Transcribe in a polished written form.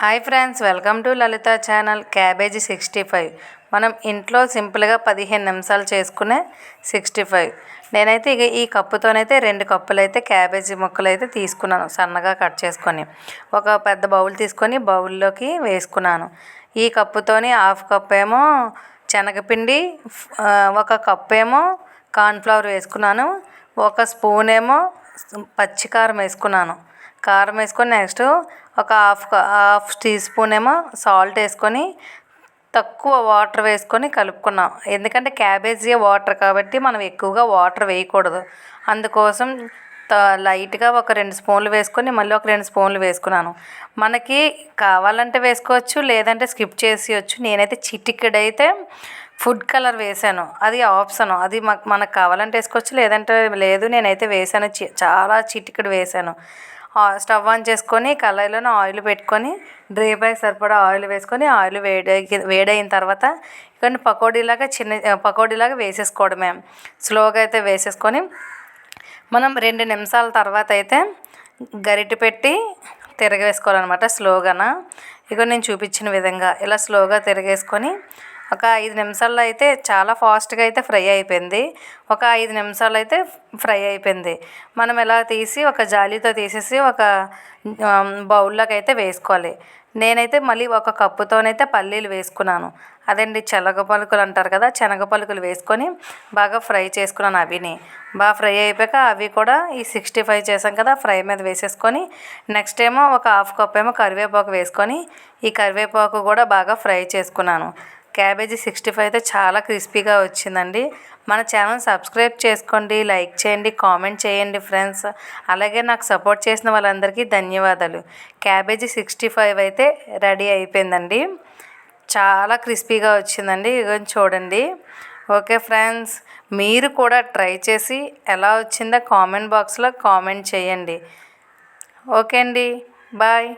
Hi friends, welcome to Lalitha channel. Cabbage 65 మనం ఇంట్లో సింపుల్గా 15 నిమిషాలు చేసుకునే 65. నేనైతే ఇక ఈ కప్పుతోనైతే 2 కప్పులు అయితే క్యాబేజీ ముక్కలు అయితే తీసుకున్నాను, సన్నగా కట్ చేసుకొని. ఒక పెద్ద బౌల్ తీసుకొని బౌల్లోకి వేసుకున్నాను. ఈ కప్పుతోని హాఫ్ కప్ ఏమో శనగపిండి, ఒక కప్ ఏమో కార్న్ఫ్లవర్ వేసుకున్నాను, ఒక స్పూన్ ఏమో పచ్చికారం వేసుకున్నాను. కారం వేసుకొని నెక్స్ట్ ఒక హాఫ్ టీ స్పూన్ ఏమో సాల్ట్ వేసుకొని తక్కువ వాటర్ వేసుకొని కలుపుకున్నాం. ఎందుకంటే క్యాబేజీ వాటర్ కాబట్టి మనం ఎక్కువగా వాటర్ వేయకూడదు. అందుకోసం లైట్గా ఒక 2 స్పూన్లు వేసుకొని మళ్ళీ ఒక 2 స్పూన్లు వేసుకున్నాను. మనకి కావాలంటే వేసుకోవచ్చు, లేదంటే స్కిప్ చేసేయచ్చు. నేనైతే చిటికెడైతే ఫుడ్ కలర్ వేసాను, అది ఆప్షన్. అది మనకు కావాలంటే వేసుకోవచ్చు, లేదంటే లేదు. నేనైతే వేసాను, చాలా చిటికెడు వేసాను. స్టవ్ ఆన్ చేసుకొని కళాయిలోనే ఆయిల్ పెట్టుకొని డ్రీప్ అయ్యి సరిపడా ఆయిల్ వేసుకొని ఆయిల్ వేడైన తర్వాత ఇక్కడ పకోడీలాగా వేసేసుకోవడమే. స్లోగా అయితే వేసేసుకొని మనం 2 నిమిషాల తర్వాత అయితే గరిటె పెట్టి తిరగేసుకోవాలన్నమాట స్లోగాన. ఇక నేను చూపించిన విధంగా ఇలా స్లోగా తిరగేసుకొని ఒక 5 నిమిషాల్లో అయితే చాలా ఫాస్ట్గా అయితే ఫ్రై అయిపోయింది. ఒక 5 నిమిషాలు అయితే ఫ్రై అయిపోయింది. మనం ఇలా తీసి ఒక జాలీతో తీసేసి ఒక బౌల్లోకి అయితే వేసుకోవాలి. నేనైతే మళ్ళీ ఒక కప్పుతోనైతే పల్లీలు వేసుకున్నాను. అదండి శనగ పలుకులు అంటారు కదా, శనగ పలుకులు వేసుకొని బాగా ఫ్రై చేసుకున్నాను. అవిని బాగా ఫ్రై అయిపోయాక అవి కూడా ఈ 65 చేసాం కదా ఫ్రై మీద వేసేసుకొని నెక్స్ట్ ఏమో ఒక హాఫ్ కప్ ఏమో కరివేపాకు వేసుకొని ఈ కరివేపాకు కూడా బాగా ఫ్రై చేసుకున్నాను. క్యాబేజీ 65 అయితే చాలా క్రిస్పీగా వచ్చిందండి. మన ఛానల్ సబ్స్క్రైబ్ చేసుకోండి, లైక్ చేయండి, కామెంట్ చేయండి ఫ్రెండ్స్. అలాగే నాకు సపోర్ట్ చేసిన వాళ్ళందరికీ ధన్యవాదాలు. క్యాబేజీ 65 అయితే రెడీ అయిపోయిందండి. చాలా క్రిస్పీగా వచ్చిందండి. ఇగోండి చూడండి. ఓకే ఫ్రెండ్స్, మీరు కూడా ట్రై చేసి ఎలా వచ్చిందో కామెంట్ బాక్స్లో కామెంట్ చేయండి. ఓకే అండి, బాయ్.